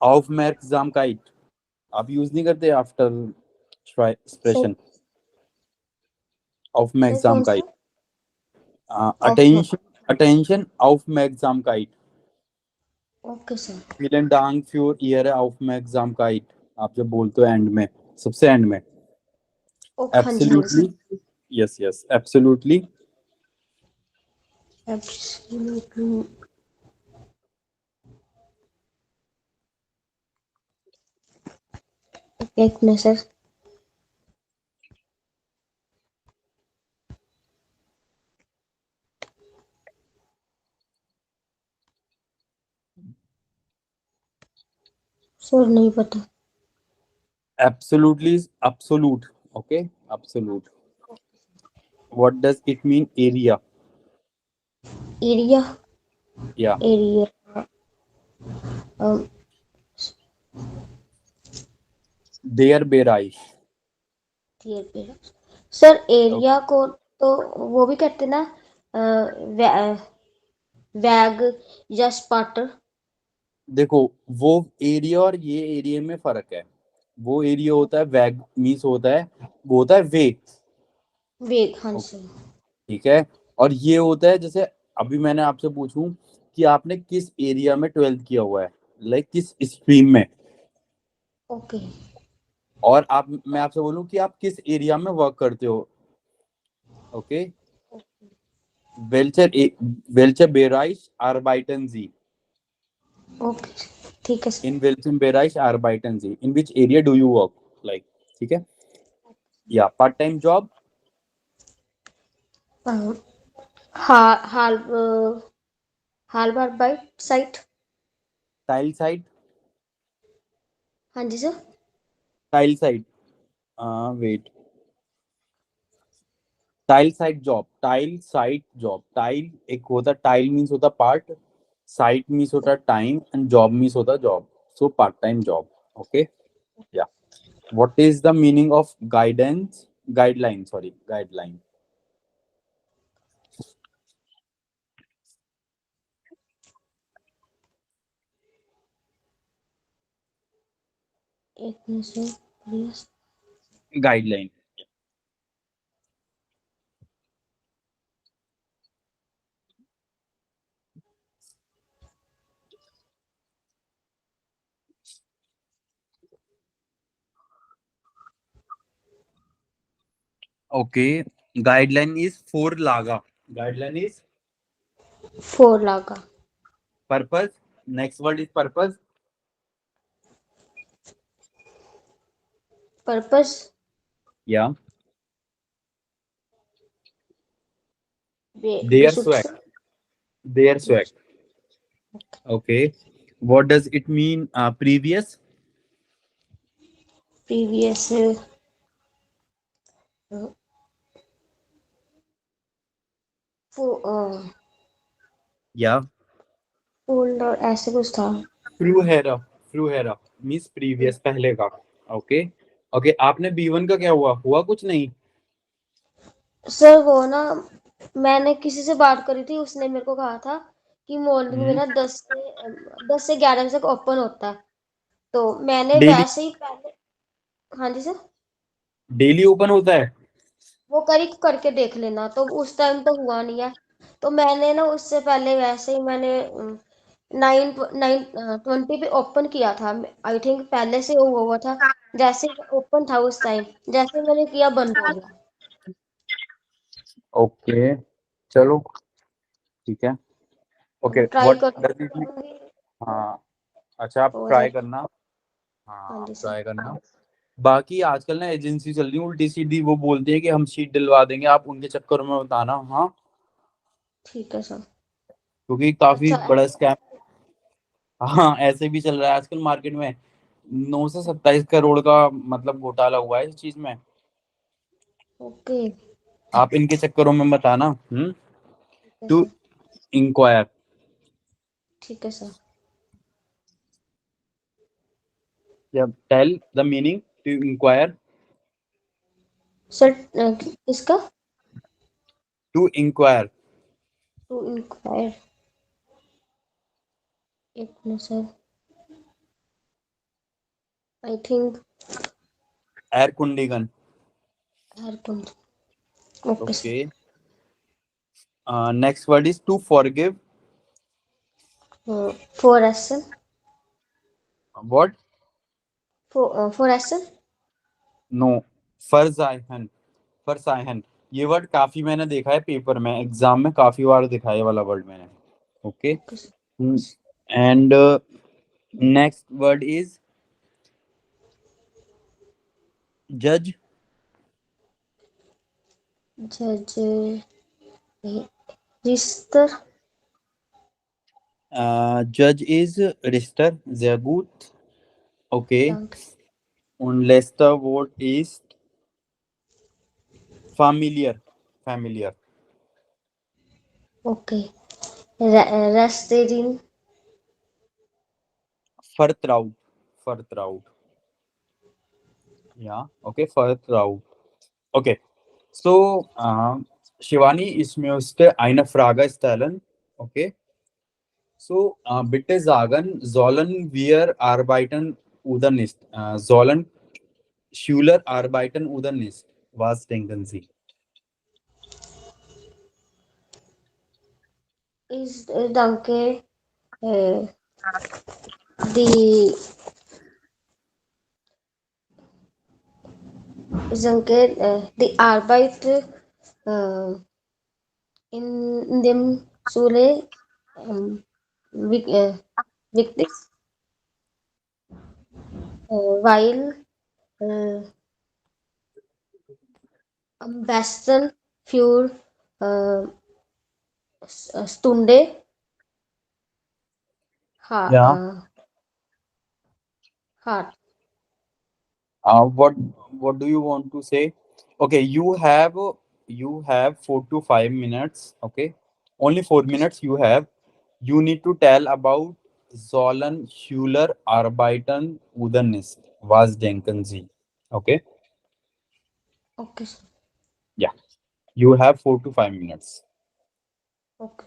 Of मैं एग्जाम काइट, आप यूज नहीं करते आफ्टर सर एक्सप्रेशन ऑफ मैं सर एग्जाम कौन सा? काइट। ऑफ। अटेंशन, अटेंशन ऑफ मैं एग्जाम काइट। Okay sir. विलन डांग फ्योर ईयर ऑफ मैं एग्जाम काइट, आप जब बोलते हो एंड में, सबसे एंड में। ओके, हाँ जी हाँ जी absolutely, yes yes absolutely. Absolutely. एक मिनट सर। सर नहीं पता। Absolutely is absolute, okay, absolute. What does it mean? Area. Area. Yeah. Area. There bearish. Sir Okay. Area को तो वो भी कहते ना, वैग या स्पाटर। देखो, वो एरिया और ये एरिया में फर्क है। वो एरिया होता है वैग मीन्स होता है, वो होता है वे। वेग, हाँ सर। ठीक है। और ये होता है जैसे अभी मैंने आपसे पूछूं कि आपने किस एरिया में 12th किया हुआ है, लाइक किस स्ट्रीम में। ओके। और आप, मैं आपसे बोलूं कि आप किस एरिया में वर्क करते हो। ओके। वेल्चर, वेल्चर बेराइश आर्बाइटन जी। ओके, ठीक है सर। इन वेल्चर बेराइश आर्बाइटन जी, in which area do you work, like. ठीक है। या पार्ट टाइम जॉब। हाल हाल हाल बार बाइट साइट। टाइल साइट। हाँ जी सर। टाइल साइट, वेट, टाइल साइट जॉब, टाइल साइट जॉब। टाइल एक होता है, टाइल मीन्स होता पार्ट, साइट मीन्स होता टाइम, एंड जॉब मीन्स होता job. So part time job. Okay. या what is the meaning of guidance, guideline, sorry guideline. एक minute sir please. Guideline. Okay. Guideline is फॉर लागा। गाइडलाइन इज फोर लागा। Purpose. Next word is purpose. Purpose. या देयर बेसुक्स। स्वैग, देयर स्वैग। Okay. What does it mean previous. Previous. या फोल्डर ऐसे कुछ था। फ्रूहेरा, फ्रूहेरा मीन्स प्रीवियस, पहले का। ओके। ओके, आपने B1 का क्या हुआ, हुआ कुछ नहीं। सर वो ना, मैंने किसी से बात करी थी, उसने मेरे को कहा था कि मॉर्निंग में हम्म। ना 10 से 11 बजे तक ओपन होता है। तो मैंने डेली, वैसे ही पहले। हाँ जी सर। डेली ओपन होता है। वो करी करके देख लेना, तो उस टाइम तो हुआ नहीं है। तो मैंने ना उससे पहले वैसे ही मैंने 9:20 पे ओपन किया था। आई थिंक पहले से वो हुआ था। जैसे ओपन था उस टाइम, जैसे मैंने किया बंद हो गया। ओके, चलो ठीक है। Okay, try what does it mean. करूंगी। हाँ, अच्छा आप हो ट्राई जाए। करना। हाँ हाँ जी सर। ट्राई करना। बाकी आजकल ना एजेंसी चल रही है उल्टी सीधी, वो बोलती है कि हम सीट दिलवा देंगे, आप उनके चक्कर में बताना। हाँ, ठीक है सर। क्योंकि काफी अच्छा। बड़ा स्कैम। हाँ ऐसे भी चल रहा है आजकल मार्केट में। 9 से 27 करोड़ का मतलब घोटाला हुआ है इस चीज में। ओके। आप इनके चक्करों में बताना। ठीक है टू सर। इंक्वायर। ठीक है sir. Tell the meaning to inquire. Sir किसका? To inquire. To inquire. एक minute sir. I think Air condition. Harkund. Okay, sir. Okay. Next word is to forgive. For SL. What? For SL. No, फरजाइहन, फरसाइहन। ये word काफी मैंने देखा है paper में, एग्जाम में काफी बार देखा है ये वाला वर्ड मैंने। Okay. Okay, sir. And next word is जज। Judge. Register. जज is रिस्टर, sehr gut. Okay. Danke. und letzter word is familiar, familiar. Okay. Restaurant. vertraut, vertraut. Yeah, okay, vertraut. Okay. So, Shivani, ich möchte eine Frage stellen. Okay. So, bitte sagen, sollen wir arbeiten oder nicht? Sollen Schüler arbeiten oder nicht? Was denken Sie? Ist danke. Die danke. Die Arbeit in dem Schule wichtig, weil äh, am besten für äh, Stunde ha, Yeah. hart. What do you want to say? Okay, you have 4 to 5 minutes. Okay, only four Okay, minutes you have. You need to tell about sollen Schüler arbeiten oder nicht? Was denken Sie? Okay, okay, yeah, you have 4 to 5 minutes. okay.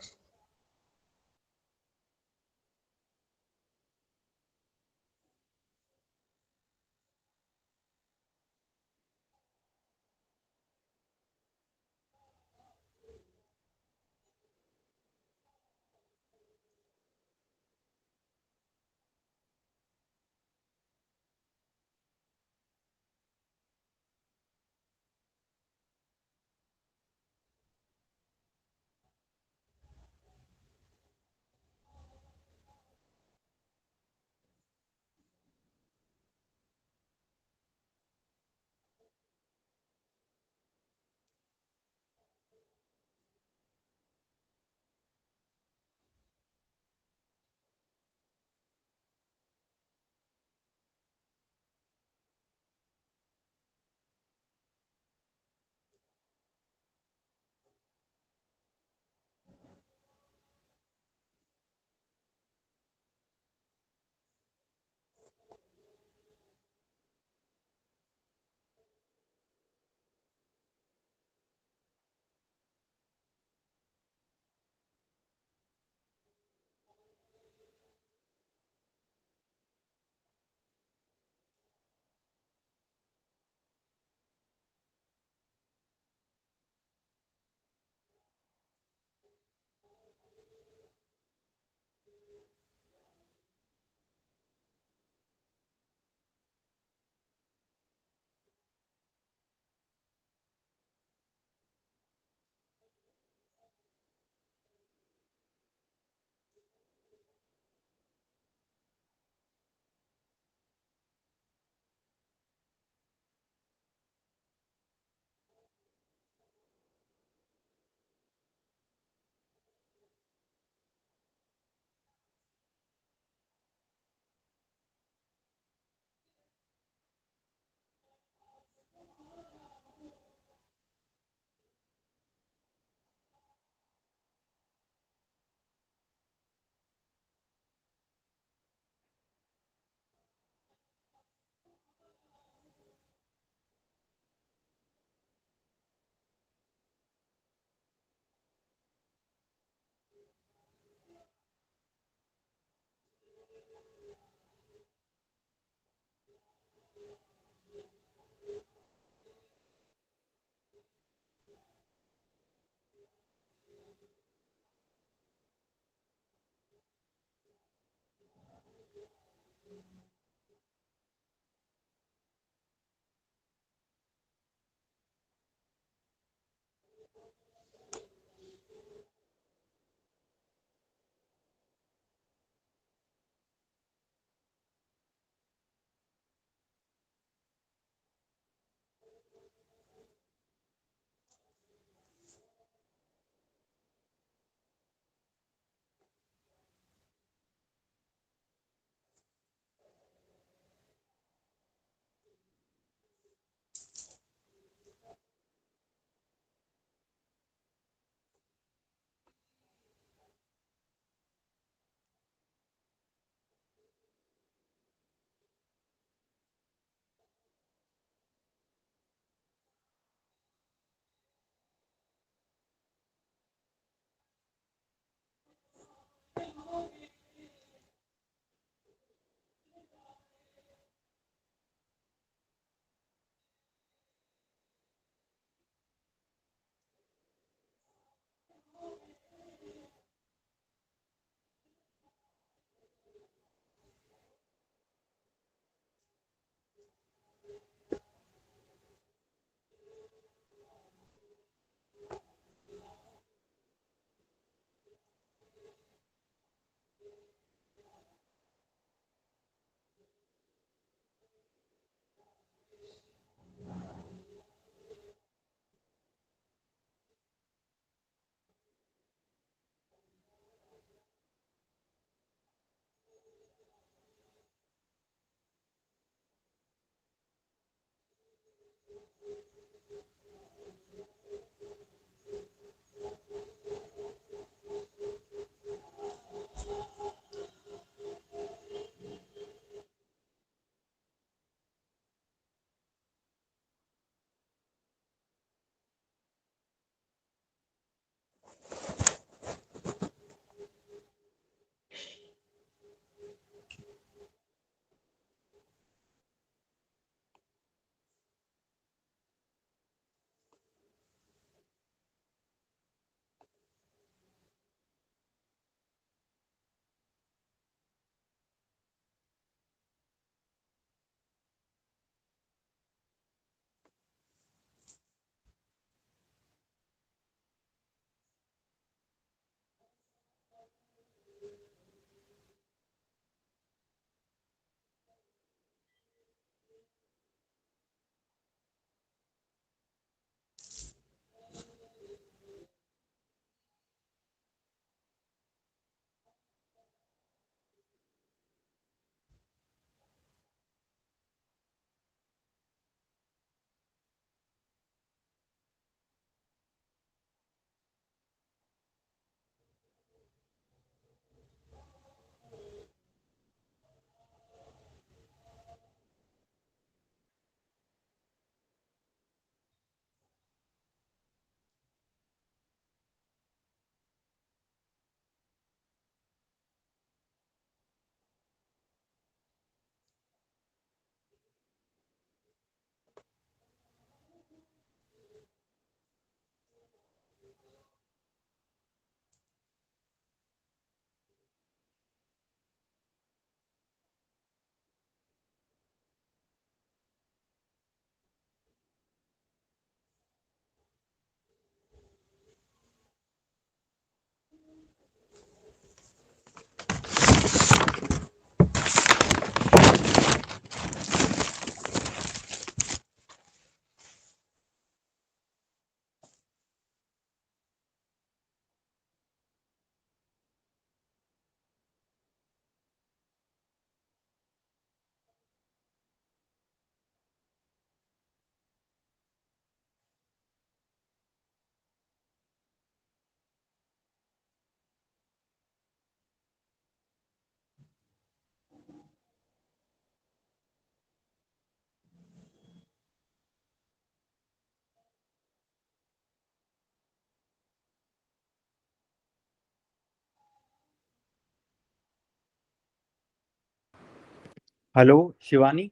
Hallo, Shivani,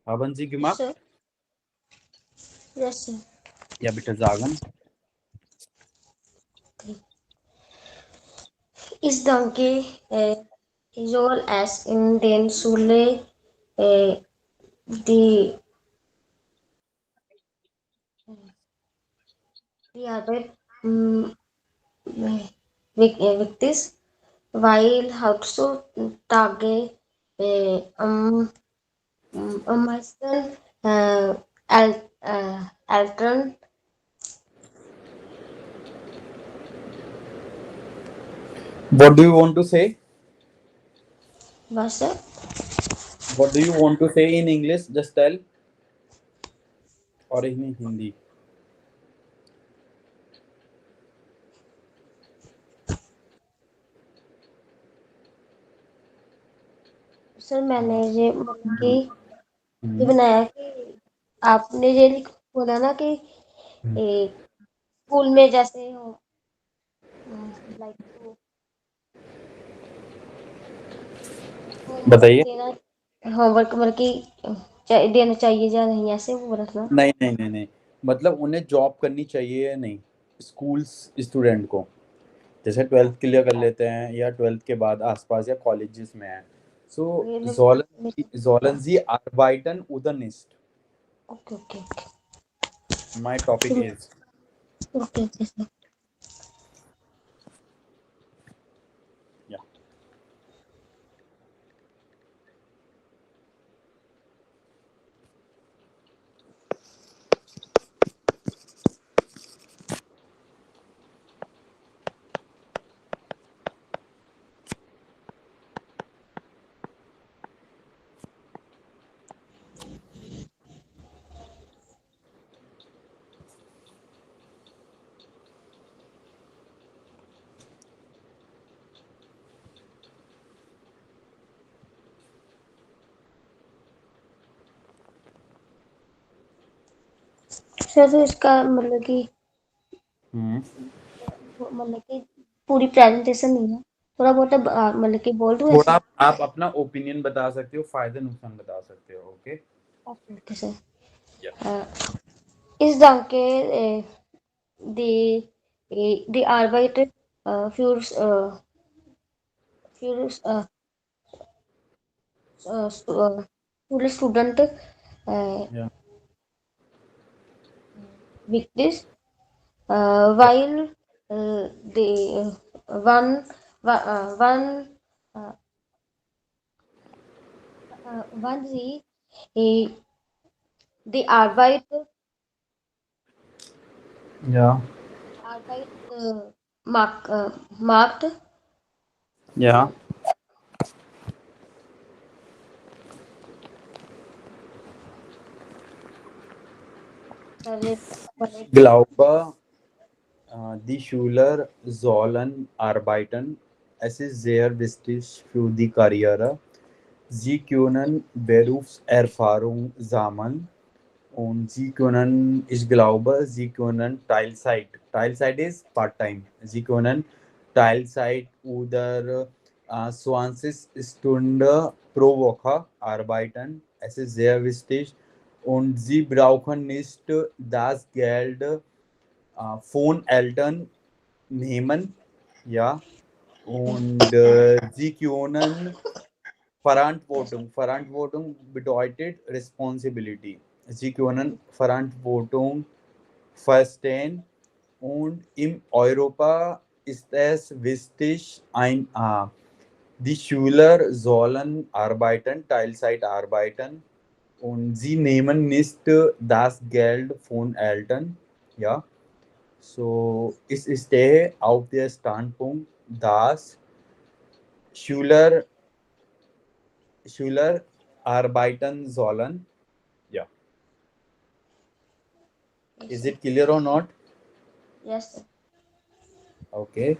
haben Sie Yes, gemacht? sir. Yes, sir. Ja, bitte sagen. Ich danke sowohl als in den Schule äh, die, die Arbeit wichtig, weil heutzutage am meisten Eltern. What do you want to say? Was, sir? What do you want to say in English? Just tell. Or in Hindi. Sir मैंने ये मतलब कि ये हम्म, बनाया कि आपने ये बोला ना कि स्कूल में जैसे हो लाइक होमवर्क बताइए। देना होमवर्क मतलब कि देना चाहिए या नहीं ऐसे वो रखना। नहीं नहीं नहीं नहीं, मतलब उन्हें जॉब करनी चाहिए या नहीं, स्कूल्स स्टूडेंट को, जैसे 12th क्लियर कर लेते हैं या 12th के बाद आसपास या कॉलेजेस में है, सो sollen sie arbeiten oder nicht? Okay okay My topic is, okay okay sir. yeah. Sir तो इसका मतलब कि हम्म, मतलब कि पूरी प्रेजेंटेशन नहीं है, थोड़ा बहुत मतलब कि बोल दूं थोड़ा ऐसे। आप अपना ओपिनियन बता सकते हो, फायदे नुकसान बता सकते हो, ओके। Okay okay sir. या इस danke die Arbeit für Student या wichtig, या weil die wann äh, wann sie äh, die या Arbeit macht, या सर मतलब Glaube, die Schüler sollen arbeiten. Es ist sehr wichtig für die Karriere. Sie können Berufserfahrung sammeln und sie können, ich glaube, sie können Teilzeit. Teilzeit ist Part-Time. Sie können Teilzeit oder 20 Stunden pro Woche arbeiten. Es ist sehr wichtig und sie brauchen nicht das Geld von Eltern nehmen. Ja, und sie können Verantwortung bedeutet Responsibility. Sie können Verantwortung verstehen und in Europa ist es wichtig, die Schüler sollen arbeiten, Teilzeit arbeiten und sie nehmen nicht das Geld von Eltern. Ja, so ich stehe auf der Standpunkt, dass Schüler Schüler arbeiten sollen. Yeah. Is it clear or not? Yes sir. Okay.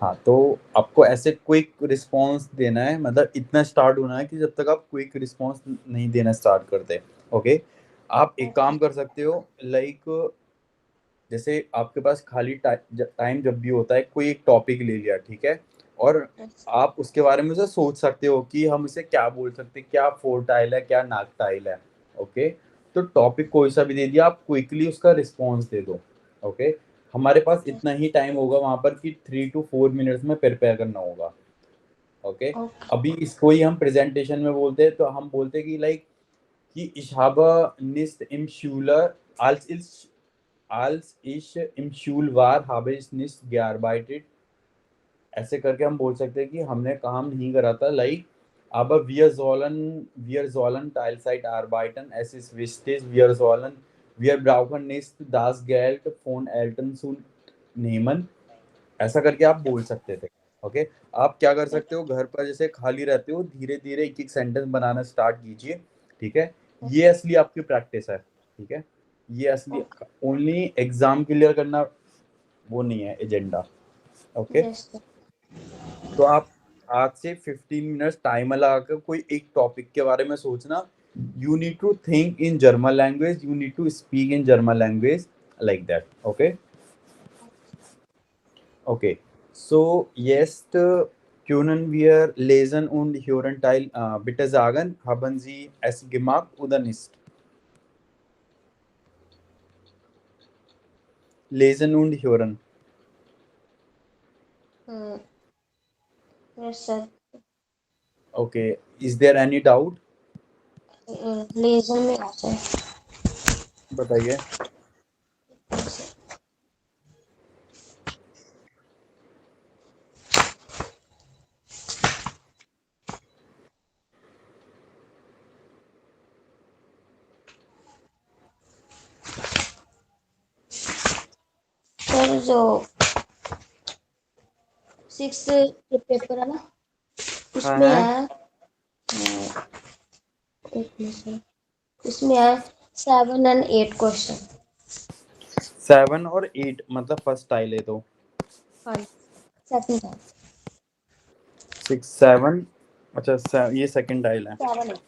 हाँ, तो आपको ऐसे quick response देना है, मतलब इतना start होना है कि जब तक आप क्विक रिस्पॉन्स नहीं देना स्टार्ट करते। ओके, आप एक काम कर सकते हो, लाइक जैसे आपके पास खाली टाइम जब भी होता है, कोई एक टॉपिक ले लिया, ठीक है, और आप उसके बारे में से सोच सकते हो कि हम इसे क्या बोल सकते हैं, क्या फोर टाइल है, क्या नाक टाइल है। ओके, तो टॉपिक कोई सा भी दे दिया, आप क्विकली उसका रिस्पॉन्स दे दो। ओके, हमारे पास इतना ही टाइम होगा वहां पर कि 3 to 4 मिनट्स में प्रिपेयर करना होगा। ओके, ओके अभी इसको ही हम प्रेजेंटेशन में बोलते हैं, तो हम बोलते हैं कि लाइक कि ich habe nicht im Schule als ich im Schul war habe ich nicht gearbeitet। ऐसे करके हम बोल सकते हैं कि हमने काम नहीं करा था, like aber wir sollen Teilzeit arbeiten, es ist wichtig, wir brauchen nicht das Geld von Eltern zu nehmen। ऐसा करके आप बोल सकते थे। ओके, आप क्या कर सकते हो, घर पर जैसे खाली रहते हो, धीरे धीरे एक एक सेंटेंस बनाना स्टार्ट कीजिए। ठीक है, ये असली आपकी प्रैक्टिस है। ठीक है, ये असली, ओके ओनली एग्जाम क्लियर करना वो नहीं है एजेंडा। Okay, yes sir. तो आप आज से 15 मिनट्स टाइमर लगाकर कोई एक टॉपिक के बारे में सोचना। You need to think in German language, you need to speak in German language, like that. Okay, okay, so jetzt können wir lesen und hören Teil. Bitte sagen, haben Sie es gemacht oder nicht? Lesen und hören. Yes sir. Okay, is there any doubt? लेजर में आता है। बताइए। Sir जो 6 paper है ना, हाँ उसमें हाँ, है एक मिनट सर, उसमें है 7 and 8 क्वेश्चन। 7 और 8 मतलब फर्स्ट टाइल है तो हाँ सेकंड है 6 7। अच्छा, ये सेकंड टाइल है। 7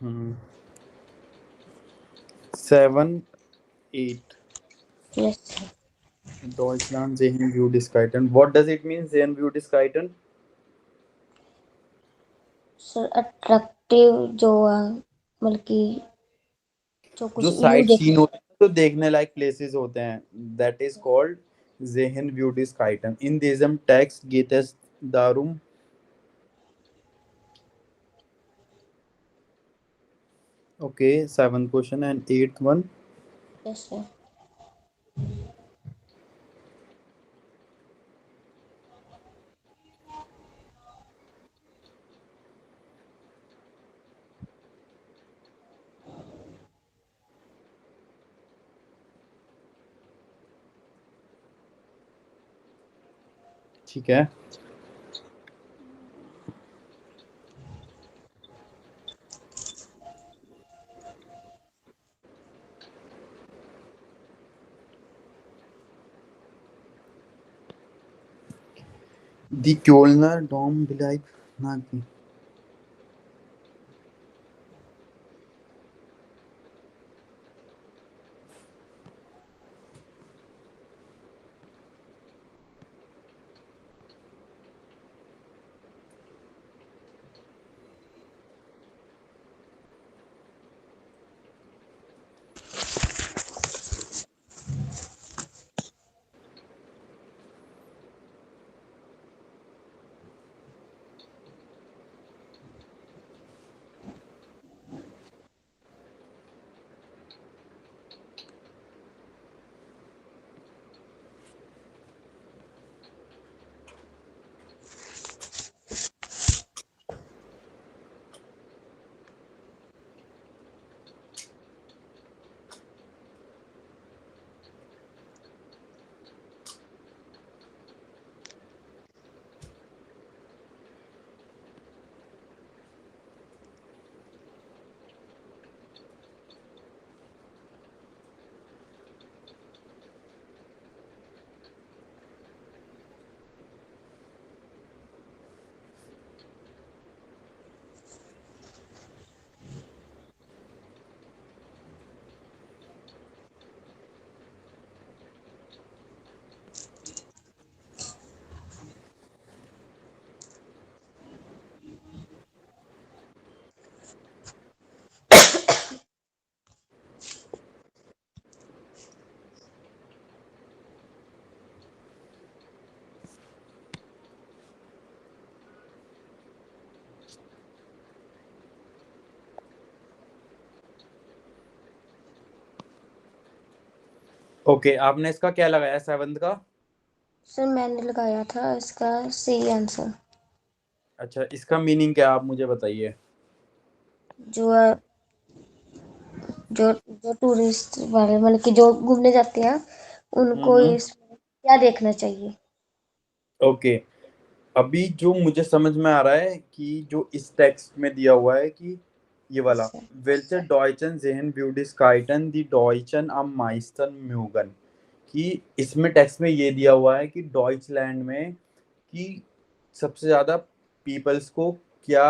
हम्म, 7 8। Yes sir. Deutschland sehen wir diskeiten, what does it mean sehen wir diskeiten? Sir attractive जो है, मतलब कि जो जो कुछ व्यू साइट देख। सीन होते हैं, तो देखने लायक प्लेसेस होते हैं, that is called Sehen wir diskeiten। In diesem Text geht es darum, okay, 7th question and 8th one। Yes sir. ठीक है, Die Kölner Dom bleibt Nagi। Okay, आपने इसका क्या लगाया 7th का? सर मैंने लगाया था इसका सी आंसर। अच्छा, इसका मीनिंग क्या आप मुझे बताइए। जो जो जो टूरिस्ट वाले मतलब कि जो घूमने जाते हैं उनको हम्म। इसमें क्या देखना चाहिए। ओके, अभी जो मुझे समझ में आ रहा है कि जो इस टेक्स्ट में दिया हुआ है कि ये वाला, सर वेल्चर डॉयचन जेहन ब्यूडिस्काइटन दी डॉयचन am meisten म्यूगन, कि इसमें टेक्स्ट में ये दिया हुआ है कि डॉइचलैंड में कि सबसे ज्यादा पीपल्स को क्या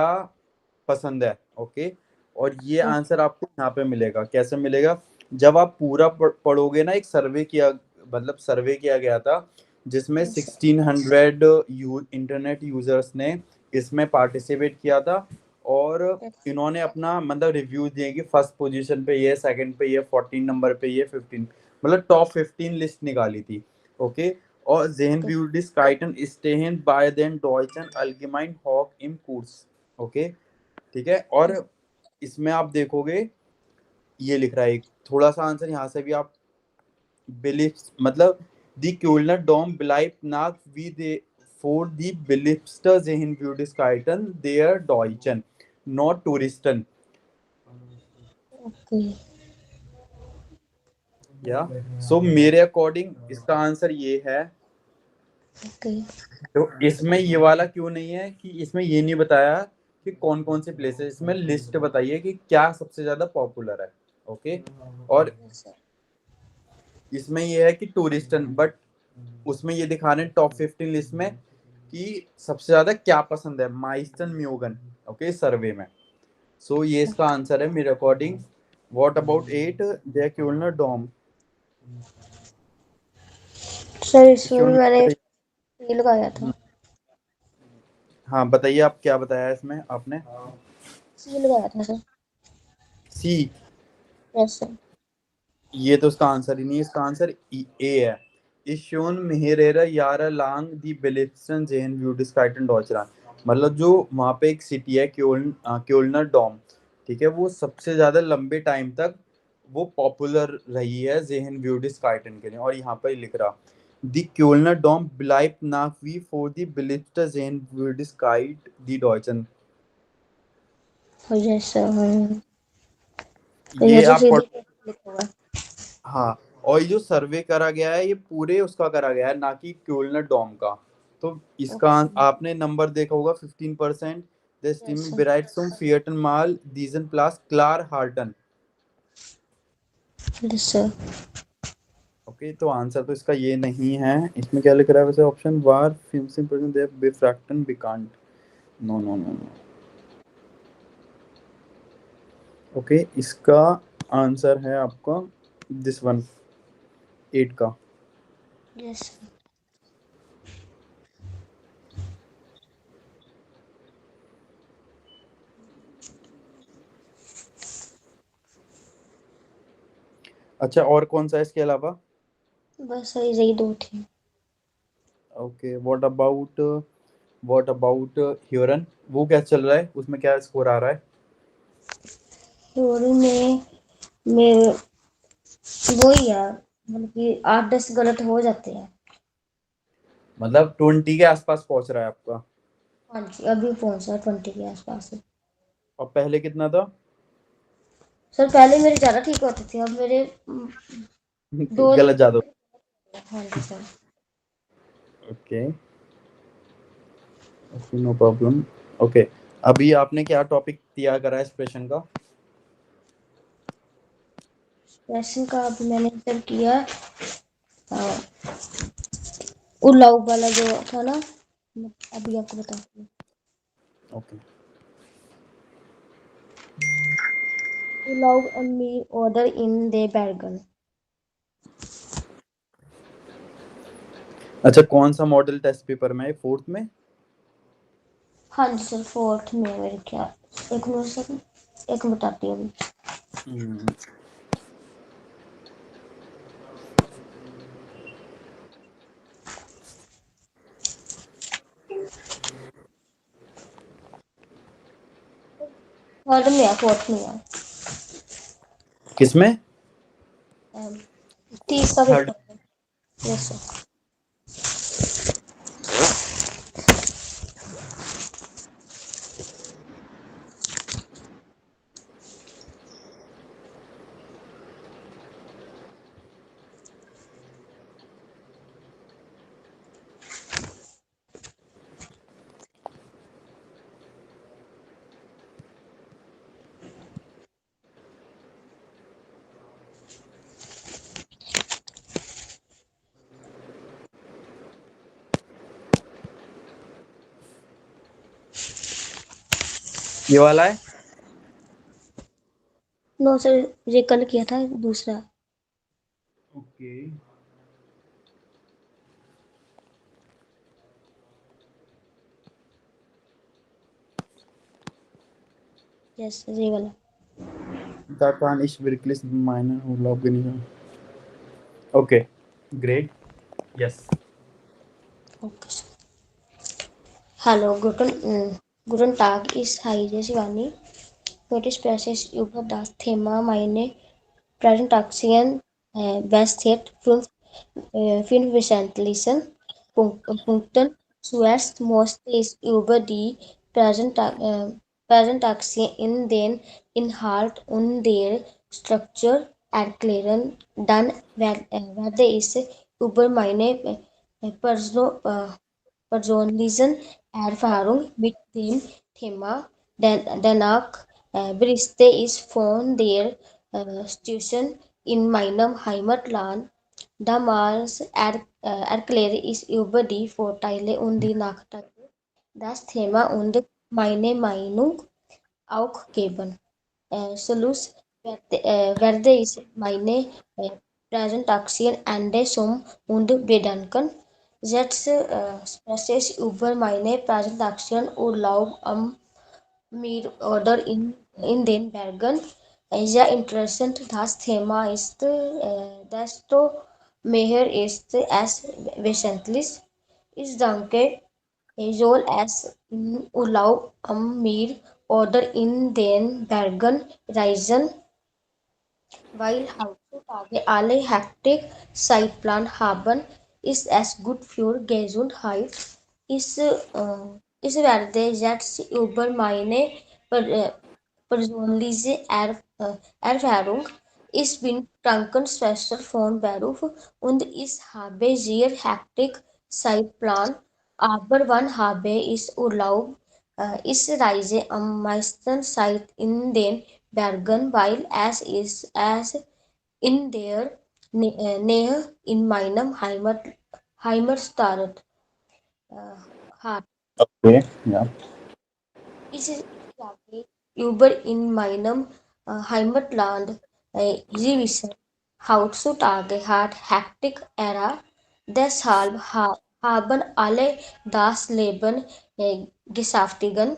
पसंद है। ओके, और ये आंसर आपको यहाँ पे मिलेगा। कैसे मिलेगा? जब आप पूरा पढ़ोगे ना, एक सर्वे किया, मतलब सर्वे किया गया था जिसमें 1600 इंटरनेट यूजर्स ने इसमें पार्टिसिपेट किया था, और इन्होंने अपना मतलब रिव्यू दिए कि फर्स्ट पोजीशन पे ये, सेकंड पे ये, 14 नंबर पे ये, 15, मतलब टॉप 15 लिस्ट निकाली थी। ओके, और जेहन ब्यूडिस काइटन स्टेहन बाय देन डॉयचन अल्गेमाइन हॉक इम कोर्स। ओके, ठीक है। और इसमें आप देखोगे ये लिख रहा है एक थोड़ा सा आंसर यहाँ से भी आप बिलीफ, मतलब दी क्यूलनर डोम बिलाइप नाक वी दे फॉर दी बिलिप्स्टर जेहन ब्यूडिस्काइटन देयर डॉइचन नॉट टूरिस्टन। ओके या सो मेरे अकॉर्डिंग इसका आंसर ये है। ओके तो इसमें ये वाला क्यों नहीं है कि इसमें ये नहीं बताया कि कौन कौन से प्लेसेस, इसमें लिस्ट बताइए कि क्या सबसे ज्यादा पॉपुलर है। ओके, और इसमें ये है कि टूरिस्टन, बट उसमें ये दिखा रहे हैं टॉप 15 लिस्ट में कि सबसे ज्यादा क्या पसंद है, माइस्टन म्यूगन। ओके, सर्वे में। सो ये इसका आंसर है मेरे अकॉर्डिंग। व्हाट अबाउट 8 दे क्यूलनर डोम? सर इसमें भी मैंने ये लगाया था। हाँ बताइए, आप क्या बताया इसमें आपने? सी लगाया था सर। सी? Yes sir. ये तो उसका आंसर ही नहीं है, इसका आंसर ए है। इशोन मेहरेरा यारा लांग दी बेलिफ्सन जेन ब्यूटिस्काइटन डॉचरान, मतलब जो वहाँ पे एक सिटी है क्योलनर डॉम, ठीक है, वो सबसे ज्यादा लंबे टाइम तक वो पॉपुलर रही है जेहन ब्यूटिस्काइटन के लिए। और यहाँ पर लिख रहा दी क्योलनर डॉम ब्लाइप नाकवी फॉर दी बिलिफ्टर जेन ब्यूटिस्काइट दी डॉचन। Yes sir. तो ये ये तो आप सीधे पढ़। लिखा हुआ है। हाँ, और ये जो सर्वे करा गया है ये पूरे उसका करा गया है, ना कि क्यूलनर डॉम का। तो इसका ओके आपने नंबर देखा होगा 15%। द यस स्टीम सर। बेराइट सुम फियटन माल दीजन प्लास क्लार हार्टन। Yes sir. ओके, तो आंसर तो इसका ये नहीं है। इसमें क्या लिख रहा है वैसे? ऑप्शन वार 15% दे बिफ्रैक्टन बिकांट। No no no no. Okay, इसका आंसर है आपका दिस वन, 8 का। Yes sir. अच्छा, और कौन सा है इसके अलावा? बस सर यही दो थे। ओके, व्हाट अबाउट ह्यूरन, वो क्या चल रहा है, उसमें क्या स्कोर आ रहा है? थ्योरी में मेरे वो ही है मतलब कि 8-10 गलत हो जाते हैं। मतलब 20 के आसपास पहुंच रहा है आपका। हाँ जी अभी पहुंचा 20 के आसपास है। और पहले कितना था? सर पहले मेरे ज्यादा ठीक होते थे अब मेरे दो गलत ज्यादा? हाँ जी sir. Okay, okay, no problem. Okay, अभी आपने क्या टॉपिक दिया करा है एक्सप्रेशन का? वैसे का अभी मैंने सर किया उलाऊ वाला जो था ना मैं अभी आपको बताती हूँ। ओके, उलाऊ अम्मी ऑर्डर इन दे बैरगन। अच्छा, कौन सा मॉडल टेस्ट पेपर में है, 4th में? हाँ जी सर 4th में है मेरे ख्याल। एक मिनट सर एक बताती हूँ अभी। हम्म, 3rd में है 4th में है। किसमें? 30 का थर्ड पेपर है। Yes sir. ये वाला है। नो सर, ये कल किया था दूसरा। ओके। यस सर, ये वाला। That one is wirklich meine Urlaub. Okay, great. Yes. Okay sir. Hello, guten Tag, ich heiße Shivani. Heute spreche ich über das Thema meine Präsentation besteht fünf wesentlichen Punkten. Zuerst musste ich über die Präsentation in den Inhalt und der Struktur erklären. Dann werde ich über meine persönlichen Erfahrung mit dem Thema. Danach berichte ich von der Situation in meinem Heimatland. Damals erkläre ich über die Vorteile und die Nachteile das Thema und meine Meinung auch geben. Schluss werde ich meine äh, Präsentation Ende zum und bedanken. Jetzt spreche ich über meine Präsentation Urlaub am Meer oder in den Bergen. Sehr interessant das Thema ist, desto mehr ist es wesentlich. Ich denke, soll es im Urlaub am Meer oder in den Bergen reisen, weil heutzutage alle Hektik Zeitplan haben, ist es gut für Gesundheit. Ich werde jetzt über meine per, persönliche Erfahrung. Ich bin Krankenschwester von Beruf und ich habe sehr hektik Zeitplan. Aber wann habe ich Urlaub? Ich reise am meisten Zeit in den Bergen, weil es in der Nähe in meinem Heimatstadt hat. Okay. Yeah. Ich sage über in meinem Heimatland Sie wissen, heutzutage hat Hektik Ära, deshalb haben alle das Leben gesaftigen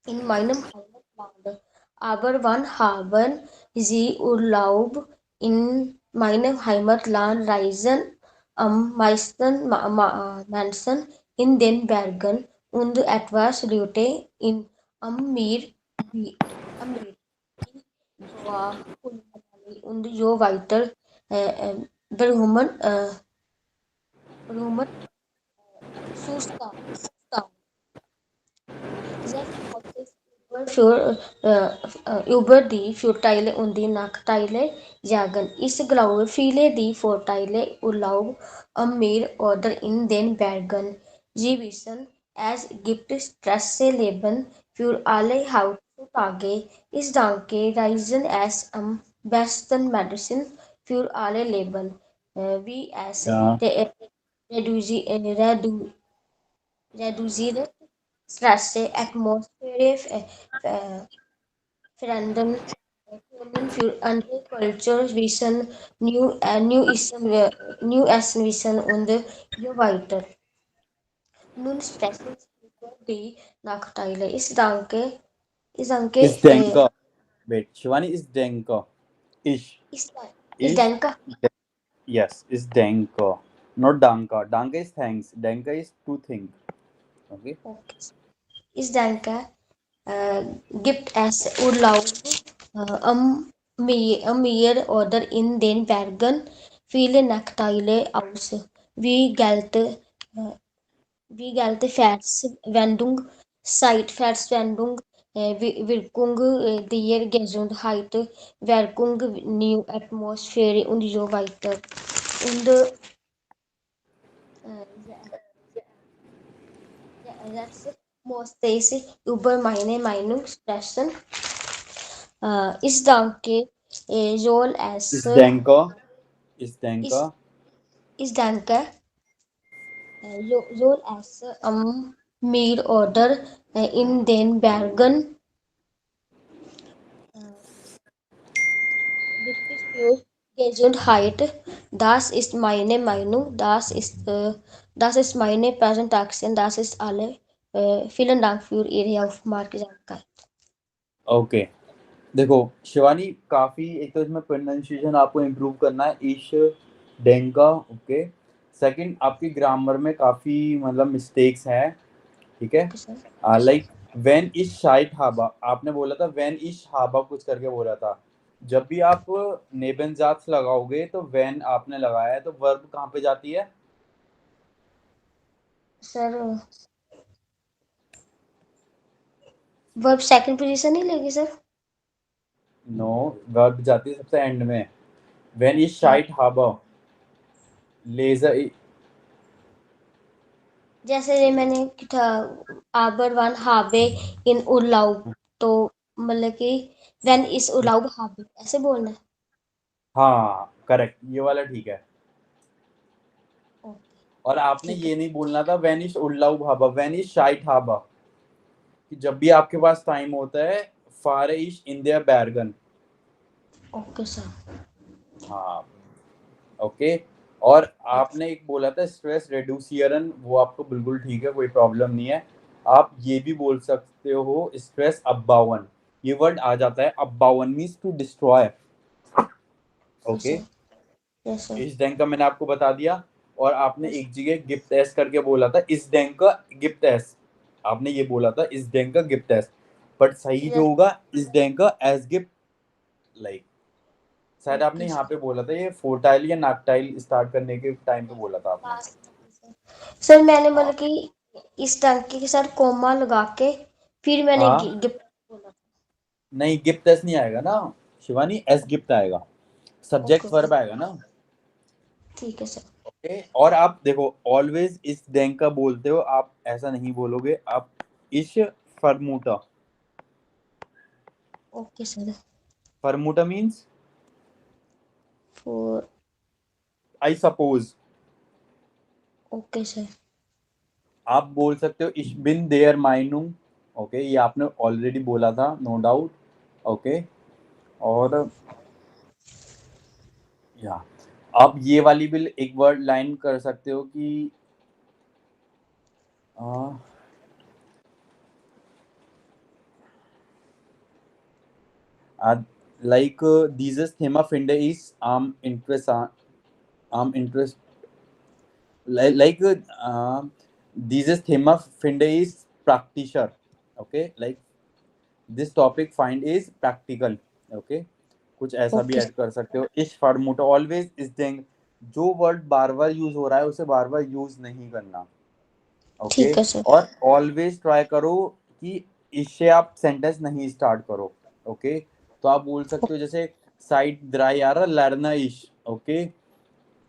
in meinem Heimatland. Aber wann haben Sie Urlaub in meinem Heimatland? Reisen am meisten Menschen in den Bergen und etwas Leute am Meer, wie am Meer, wie Goa, Kulmali und so weiter. Warum, warum Sustan. Jetzt spreche ich über die Vorteile und die Nachteile sagen. Ich glaube, viele die Vorteile Urlaub am Meer oder in den Bergen. Sie wissen, es gibt Stressleben für alle heutzutage. Ich denke, Reisen ist am besten Medizin für alle Leben, wie es Yeah. reduziert Stress, Atmosphäre verändern können für andere Cultures, Wissen, New Essen Wissen und so weiter. Nun sprechen wir über die Nachteile. Is Denka. Wait, Shivani is Denka. Ish. Ich, ich Ish. denke, Yes, is Denka. Not Danka. Danka is thanks. Denka is to think. Okay. okay. Ich denke, gibt es Urlaub am Mehr oder in den Bergen. Viele Nachteile aus. Wie Geld, wie Geldverschwendung, Zeitverschwendung, Wirkung der Gesundheit, Wirkung New Atmosphäre und so weiter. Und jetzt muss ich über meine Meinung sprechen. Ich denke, soll es, Is denker, is ich, denker. ich denke, soll es mehr oder in den Bergen wichtig für Gesundheit. Das ist meine Meinung. Das ist meine Präsentation. Das ist alle. Vielen Dank für Ihre Aufmerksamkeit. Okay देखो शिवानी, काफी एक तो इसमें pronunciation आपको improve करना है, ईश डेंका। ओके, सेकंड आपकी ग्रामर में काफी मतलब मिस्टेक्स हैं, ठीक है। Okay, sir. लाइक व्हेन इज शाइट हाबा, आपने बोला था व्हेन इज हाबा कुछ करके बोला था। जब भी आप नेबनजात लगाओगे तो व्हेन आपने लगाया है, तो वर्ब कहाँ पे जाती है? सर वर्ब सेकंड पोजीशन नहीं लेगी सर? नो, वर्ब जाती है सबसे एंड में। व्हेन इज हाँ, शाइट हाबा, लेजर। जैसे ये मैंने था आबर वन हावे इन उलाउ, तो मतलब कि व्हेन इज उलाउ हावे ऐसे बोलना है। हाँ करेक्ट, ये वाला ठीक है। ओके, और आपने ठीक है। ये नहीं बोलना था व्हेन इज उल्लाउ हाबा, व्हेन इज शाइट हाबा, कि जब भी आपके पास टाइम होता है फार इज इन देयर बैरगन। Okay sir. हाँ ओके। और यस। आपने एक बोला था स्ट्रेस रेड्यूसियरन, वो आपको बिल्कुल ठीक है, कोई प्रॉब्लम नहीं है। आप ये भी बोल सकते हो स्ट्रेस अब्बावन, ये वर्ड आ जाता है। अब्बावन means to destroy. Okay okay, sir. Yes sir. इस डैंग का मैंने आपको बता दिया। और आपने यस। एक जगह गिफ्ट एस करके बोला था, इस डैंग का गिफ्ट एस, आपने ये बोला था इस डैंग का गिफ्ट एस, बट सही जो यस। होगा इस डैंग का एस गिफ्ट। लाइक शायद आपने ओके यहाँ सर। पे बोला था ये फोर्टाइल या नाकटाइल स्टार्ट करने के टाइम पे बोला था आपने। सर मैंने हाँ मतलब कि इस टंकी के साथ कोमा लगा के फिर मैंने हाँ, गिफ्ट बोला। नहीं गिफ्ट एस नहीं आएगा ना शिवानी, एस गिफ्ट आएगा, ओके सब्जेक्ट ओके, वर्ब आएगा ना। ठीक है सर। ओके, और आप देखो ऑलवेज इस डैंग का बोलते हो, आप ऐसा नहीं बोलोगे, आप इश फरमूटा। Okay sir. फरमूटा मीन्स फोर। I suppose. Okay sir. आप बोल सकते हो इश बिन देयर माइनुंग। ओके, ये आपने ऑलरेडी बोला था, नो डाउट। ओके, और या आप ये वाली भी एक वर्ड लाइन कर सकते हो कि like dieses Thema finde ich am interest like dieses Thema finde ich praktischer. Okay, like this topic find is practical. Okay, कुछ ऐसा भी ओके ऐड कर सकते हो। इस फॉर्मूटा ऑलवेज इस देंग, जो वर्ड बार बार यूज हो रहा है उसे बार बार यूज नहीं करना। ओके, ठीक है सर। और ऑलवेज ट्राई करो कि इससे आप सेंटेंस नहीं स्टार्ट करो। ओके, तो आप बोल सकते हो जैसे साइड द्राई आ रहा लर्ना इश। Okay,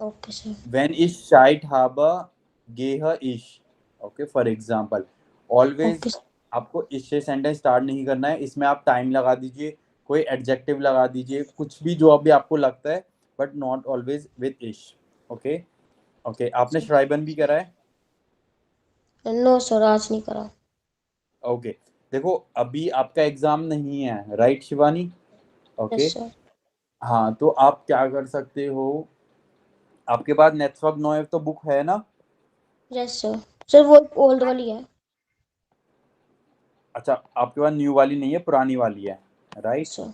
okay sir. व्हेन इज शाइट हाबा गेह इश। Okay, for example okay always आपको इससे सेंटेंस स्टार्ट नहीं करना है, इसमें आप टाइम लगा दीजिए, कोई एडजेक्टिव लगा दीजिए, कुछ भी जो अभी आपको लगता है, बट नॉट ऑलवेज विद इश। ओके ओके, आपने सर। श्राइबन भी करा है? नो सर, आज नहीं करा। ओके, देखो अभी आपका एग्जाम नहीं है, right Shivani? Yes okay, sir. हाँ तो आप क्या कर सकते हो, आपके पास नेटवर्क नोएव तो बुक है ना? Yes sir. सर वो ओल्ड वाली है। अच्छा, आपके पास न्यू वाली नहीं है, पुरानी वाली है, यस राइट? सर।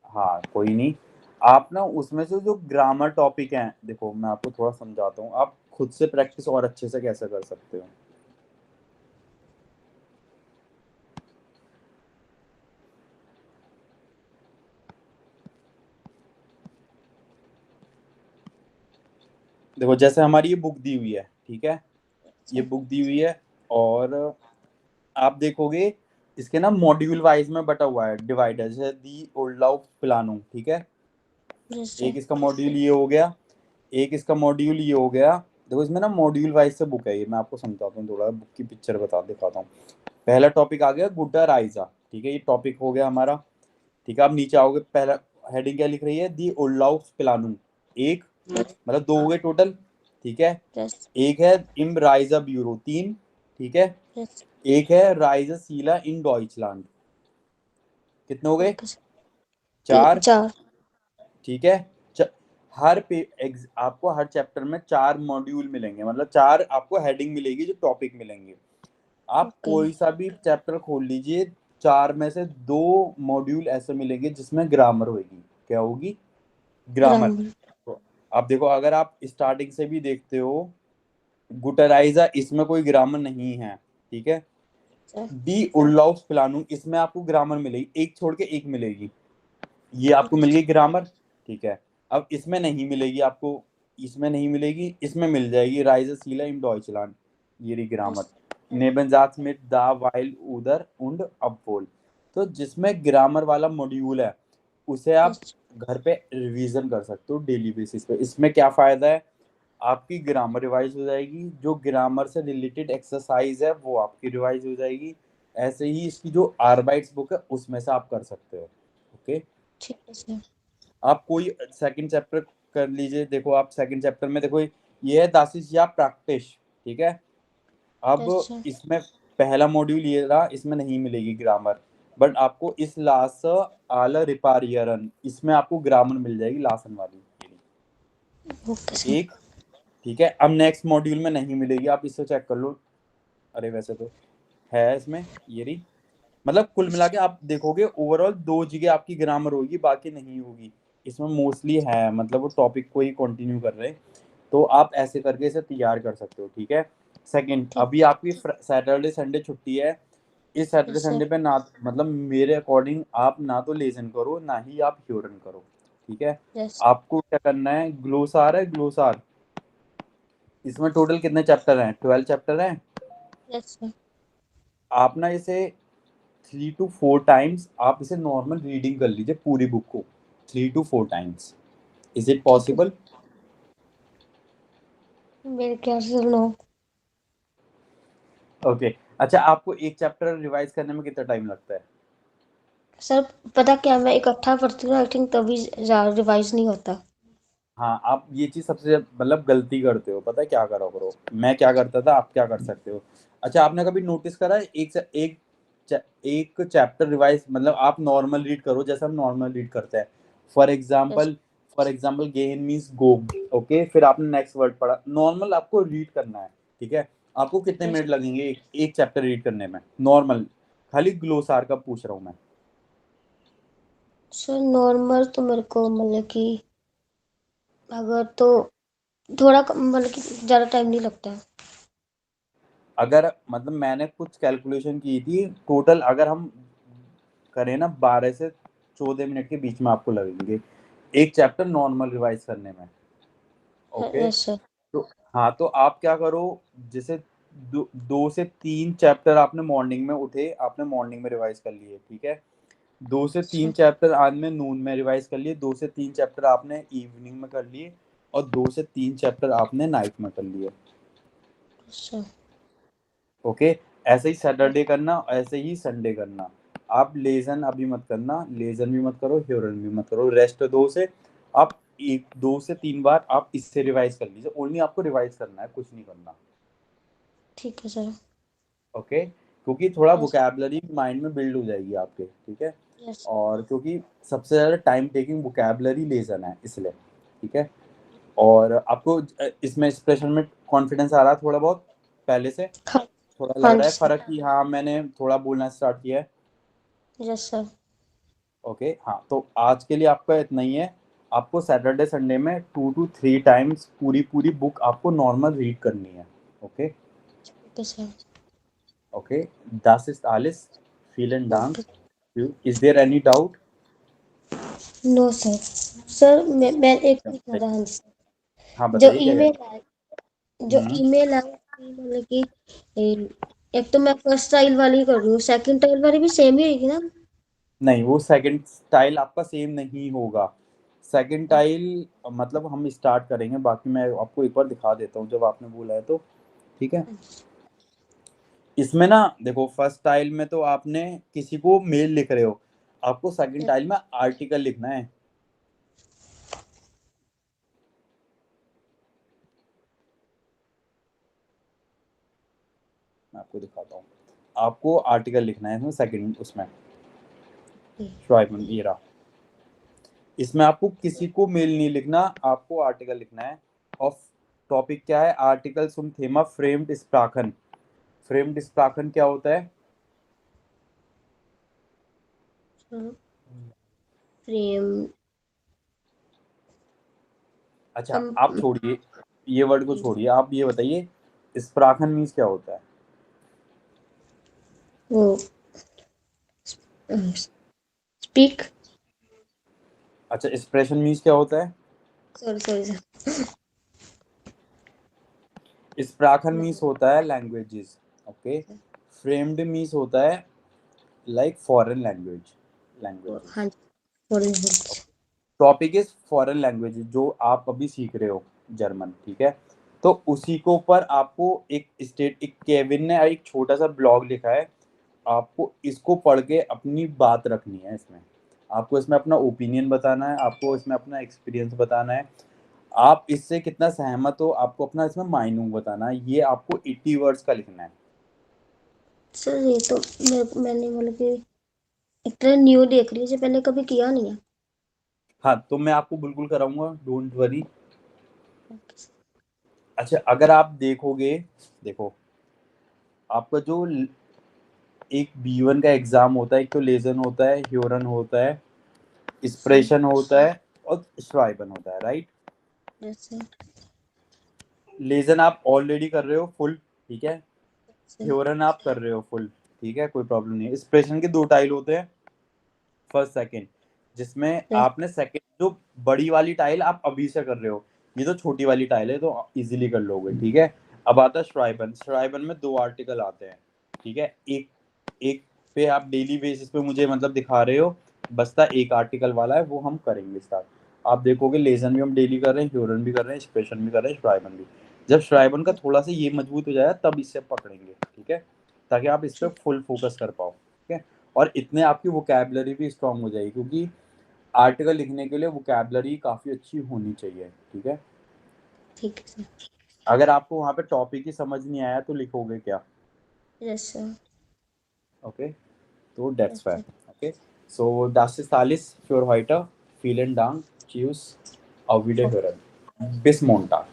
हाँ कोई नहीं, आप ना उसमें से जो ग्रामर टॉपिक हैं, देखो मैं आपको थोड़ा समझाता हूँ, आप खुद से प्रैक्टिस और अच्छे से कैसे कर सकते हो। देखो जैसे हमारी ये बुक दी हुई है, ठीक है, ये बुक दी हुई है, और आप देखोगे इसके ना मॉड्यूल वाइज में बटा हुआ है, डिवाइडर, जैसे दी ओल्डाउ प्लानो, ठीक है, यस एक सर। इसका मॉड्यूल ये हो गया, एक इसका मॉड्यूल ये हो गया। देखो इसमें ना मॉड्यूल वाइज से बुक है ये, मैं आपको समझाता हूँ, थोड़ा बुक की पिक्चर दिखाता हूँ। पहला टॉपिक आ गया गुड्डा राइजा, ठीक है, ये टॉपिक हो गया हमारा, ठीक है। आप नीचे आओगे, पहला हेडिंग क्या लिख रही है, दी ओल्डाउस प्लानू, एक, मतलब दो हो गए टोटल, ठीक है। यस एक है इम राइजा ब्यूरो, तीन, ठीक है। यस। एक है राइजा सीला इन डॉइचलैंड, कितने हो गए, ओके सर। चार, 4। ठीक है। आपको हर चैप्टर में 4 मॉड्यूल मिलेंगे, मतलब 4 आपको हेडिंग मिलेगी, जो टॉपिक मिलेंगे। आप ओके। कोई सा भी चैप्टर खोल लीजिए, 4 में से 2 मॉड्यूल ऐसे मिलेंगे जिसमें ग्रामर होगी, क्या होगी, ग्रामर। ग्रामर। तो आप देखो, अगर आप स्टार्टिंग से भी देखते हो, गुटराइजा इसमें कोई ग्रामर नहीं है, ठीक है। सर। डी उर्लाउस प्लानू इसमें आपको ग्रामर मिलेगी, एक छोड़ के एक मिलेगी, ये आपको मिल गई ग्रामर, ठीक है। अब इसमें नहीं मिलेगी आपको, इसमें नहीं मिलेगी, इसमें मिल जाएगी, राइज सीला इन डॉइचलैंड, ये रही ग्रामर। नेबनजात में दा वाइल उदर उंड अपवोल। तो जिसमें ग्रामर वाला मॉड्यूल है, उसे आप यस। घर पे रिवीजन कर सकते हो डेली बेसिस पे। इसमें क्या फायदा है, आपकी ग्रामर रिवाइज हो जाएगी, जो ग्रामर से रिलेटेड एक्सरसाइज है वो आपकी रिवाइज हो जाएगी। ऐसे ही इसकी जो आरबाइट्स बुक है उसमें से आप कर सकते हो, ओके। ठीक है सर। आप कोई सेकंड चैप्टर कर लीजिए, देखो आप सेकंड चैप्टर में देखो, ये है दासिस या प्रैक्टिस, ठीक है। अब यस सर। इसमें पहला मॉड्यूल ये रहा, इसमें नहीं मिलेगी ग्रामर, बट आपको इस लास आल रिपारियरन, इसमें आपको ग्रामर मिल जाएगी, लासन वाली, ओके सर। एक, ठीक है। अब नेक्स्ट मॉड्यूल में नहीं मिलेगी, आप इससे चेक कर लो, अरे वैसे तो है इसमें, ये रही। मतलब कुल मिला के आप देखोगे ओवरऑल 2 जगह आपकी ग्रामर होगी, बाकी नहीं होगी। इसमें मोस्टली है, मतलब वो टॉपिक को ही कंटिन्यू कर रहे हैं, तो आप ऐसे करके इसे तैयार कर सकते हो, ठीक है। सेकंड, ठीक। अभी आपकी सैटरडे संडे छुट्टी है, इस सैटरडे यस सर। संडे पे ना, मतलब मेरे अकॉर्डिंग आप ना तो लेसन करो, ना ही आप ह्योरन करो, ठीक है। यस। आपको क्या करना है, ग्लोसार है, ग्लोसार, इसमें टोटल कितने चैप्टर हैं, 12 चैप्टर हैं। Yes sir. आप ना इसे 3 to 4 टाइम्स आप इसे नॉर्मल रीडिंग कर लीजिए, पूरी बुक को 3 to 4 टाइम्स, इज इट ठीक है। पॉसिबल। मेरे ख्याल से नो। ओके, अच्छा, आपको एक चैप्टर रिवाइज करने में कितना टाइम लगता है। सर पता क्या, मैं इकट्ठा पढ़ती हूँ आई थिंक, तभी रिवाइज नहीं होता। हाँ, आप ये चीज सबसे मतलब गलती करते हो, पता है क्या करो करो, मैं क्या करता था, आप क्या कर सकते हो। अच्छा, आपने कभी नोटिस करा है, एक चैप्टर रिवाइज, मतलब आप नॉर्मल रीड करो जैसे हम नॉर्मल रीड करते हैं। For yes. Example, gain means go, okay, फिर आपने नेक्स्ट वर्ड पढ़ा, नॉर्मल आपको रीड करना है, ठीक है। आपको कितने यस मिनट लगेंगे एक चैप्टर रीड करने में, नॉर्मल, खाली ग्लोसार का पूछ रहा हूँ मैं। सर नॉर्मल तो मेरे को मतलब कि, अगर तो थोड़ा मतलब कि ज़्यादा टाइम नहीं लगता है। अगर मतलब मैंने कुछ कैलकुलेशन की थी, टोटल अगर हम करें ना, 12 से 14 मिनट के बीच में आपको लगेंगे एक चैप्टर नॉर्मल रिवाइज करने में, ओके। Yes sir. तो हाँ, तो आप क्या करो, जैसे 2 से 3 चैप्टर आपने मॉर्निंग में उठे, आपने मॉर्निंग में रिवाइज कर लिए, ठीक है। दो से तीन सर। चैप्टर आज में नून में रिवाइज कर लिए, 2 से 3 चैप्टर आपने इवनिंग में कर लिए, और 2 से 3 चैप्टर आपने नाइट में कर लिए, सर। ओके। ऐसे ही सैटरडे करना, ऐसे ही संडे करना। आप लेजन अभी मत करना, लेजन भी मत करो, ह्योरन भी मत करो, रेस्ट 2 से, आप 2 से 3 बार आप इससे रिवाइज कर लीजिए, ओनली आपको रिवाइज करना है, कुछ नहीं करना, ठीक है सर। ओके। क्योंकि थोड़ा यस। वोकैबलरी माइंड में बिल्ड हो जाएगी आपके, ठीक है। यस। और क्योंकि सबसे ज़्यादा टाइम टेकिंग वोकैबलरी लेसन है, इसलिए, ठीक है। और आपको इसमें एक्सप्रेशन में कॉन्फिडेंस आ रहा है थोड़ा बहुत पहले से, हाँ। थोड़ा हाँ लग रहा जी है सर। फर्क कि हाँ मैंने थोड़ा बोलना स्टार्ट किया है, यस सर। ओके। हाँ, तो आज के लिए आपका इतना ही है। आपको सैटरडे संडे में 2 to 3 टाइम्स पूरी पूरी बुक आपको नॉर्मल रीड करनी है, ओके। ठीक है sir. Okay, das ist alles, vielen Dank, okay. is there any doubt। No sir. Sir मैं एक चीज कह रहा, हाँ जी सर। हाँ जो बताइए क्या ईमेल कह है जो रहे हैं। ईमेल है उसकी मतलब कि एक तो मैं फर्स्ट टाइल वाली कर रही हूँ, सेकंड टाइल वाली भी सेम ही होगी ना? नहीं, वो सेकंड टाइल आपका सेम नहीं होगा। सेकंड टाइल मतलब हम स्टार्ट करेंगे, बाकी मैं आपको एक बार दिखा देता हूँ जब आपने बोला है तो। ठीक है, इसमें ना देखो, फर्स्ट टाइल में तो आपने किसी को मेल लिख रहे हो, आपको सेकंड टाइल में आर्टिकल लिखना है। मैं आपको दिखाता हूँ, आपको आर्टिकल लिखना है इसमें सेकंड, उसमें ये रहा। इसमें आपको किसी को मेल नहीं लिखना, आपको आर्टिकल लिखना है। और टॉपिक क्या है? आर्टिकल सुम थेमा फ्रेम्ड स्प्राखन। फ्रेम्ड स्प्राखन क्या होता है? फ्रेम अच्छा, कम आप छोड़िए ये वर्ड को, छोड़िए, आप ये बताइए स्प्राखन मीन्स क्या होता है? वो स्पीक, अच्छा, एक्सप्रेशन मीन्स क्या होता है? सॉरी सॉरी स्प्राखन मीन्स होता है लैंग्वेजेस। ओके, फ्रेम्ड मीन्स होता है लाइक फॉरेन लैंग्वेजेस। हाँ जी, foreign language. Topic is foreign language, जो आप अभी सीख रहे हो, जर्मन। ठीक है, तो उसी के ऊपर आपको एक केविन ने एक छोटा सा ब्लॉग लिखा है, आपको इसको पढ़ के अपनी बात रखनी है इसमें। आपको इसमें अपना ओपिनियन बताना है, आपको इसमें अपना एक्सपीरियंस बताना है, आप इससे कितना सहमत हो, आपको अपना इसमें माइंड बताना है। ये आपको 80 वर्ड्स का लिखना है। सर ये तो मैंने मतलब कि एक तरह न्यू देख रही है, जो पहले कभी किया नहीं है। हाँ, तो मैं आपको बिल्कुल कराऊंगा, डोंट वरी। Okay sir. अच्छा, अगर आप देखोगे, देखो, आपका जो एक B1 का एग्जाम होता है, एक तो लेजन होता है, ह्योरन होता है, एक्सप्रेशन होता है, और श्राइबन होता है, राइट? Yes sir. लेजन आप ऑलरेडी कर रहे हो फुल, ठीक है। सर ह्योरन आप कर रहे हो फुल, ठीक है, कोई प्रॉब्लम नहीं है। एक्सप्रेशन के दो टाइल होते हैं, फर्स्ट सेकंड, जिसमें सर आपने सेकंड जो बड़ी वाली टाइल आप अभी से कर रहे हो, ये तो छोटी वाली टाइल है तो इजीली कर लोगे, ठीक है। अब आता है श्राइबन। श्राइबन में दो आर्टिकल आते हैं, ठीक है। एक एक पे आप डेली बेसिस पे मुझे मतलब दिखा रहे हो, बसता एक आर्टिकल वाला है, वो हम करेंगे स्टार्ट। आप देखोगे लेजन भी हम डेली कर रहे हैं, ह्यूरन भी कर रहे हैं, एक्सप्रेशन भी कर रहे हैं, श्राइबन भी। जब श्राइबन का थोड़ा सा ये मजबूत हो जाएगा तब इससे पकड़ेंगे, ठीक है, ताकि आप इस पर ठीक। फुल फोकस कर पाओ, ठीक है। और इतने आपकी वोकैबलरी भी स्ट्रांग हो जाएगी, क्योंकि आर्टिकल लिखने के लिए वोकैबलरी काफ़ी अच्छी होनी चाहिए, ठीक है। ठीक है सर। अगर आपको वहाँ पे टॉपिक ही समझ नहीं आया तो लिखोगे क्या? Yes sir. ओके, तो डेट्स यस फाइन। Sir. Okay, so das ist alles für heute. Vielen Dank, tschüss, auf Wiederhören, bis Montag.